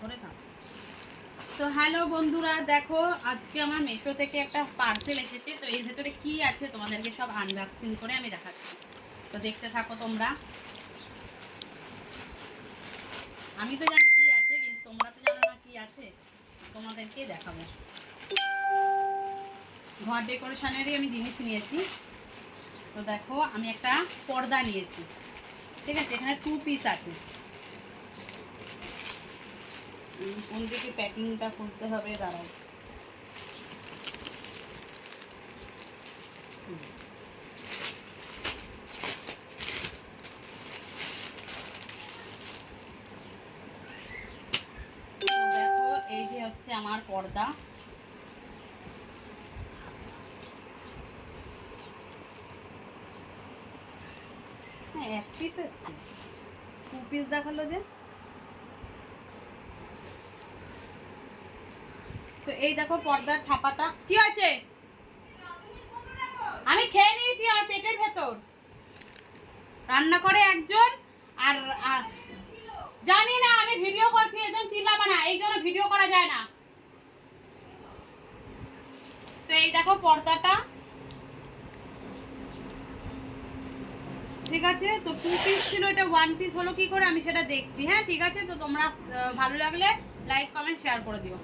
ধরে থাক। তো হ্যালো বন্ধুরা, দেখো আজকে আমার মিশো থেকে একটা পার্সেল এসেছে। তো এর ভেতরে কি আছে তোমাদেরকে সব আনবক্সিং করে আমি দেখাচ্ছি। তো দেখতে থাকো তোমরা। আমি তো জানি কি আছে, কিন্তু তোমরা তো জানো না কি আছে, তোমাদেরকে দেখাবো। ঘর ডেকোরেশনেরই আমি জিনিস নিয়েছি। তো দেখো আমি একটা পর্দা নিয়েছি, ঠিক আছে। এখানে 2 পিস আছে। কোন দিকে প্যাকিংটা খুলতে হবে, দাঁড়াও। দেখো এই যে হচ্ছে আমার পর্দা। হ্যাঁ, 1 পিস এসছে, 2 পিস দেখালো যে। তো এই দেখো পর্দার ছাপাটা। কি আছে? আমি খেয়ে নিয়েছি আমার পেটের ভেতর। রান্না করে একজন, আর জানি না, আমি ভিডিও করছি, একদম চিল্লাবা না, এই জন্য ভিডিও করা যায় না। তো এই দেখো পর্দাটা, ঠিক আছে। তো 2 পিস ছিল, এটা 1 পিস হলো কি করে আমি সেটা দেখছি। হ্যাঁ ঠিক আছে। তো তোমরা ভালো লাগলে লাইক কমেন্ট শেয়ার করে দিও।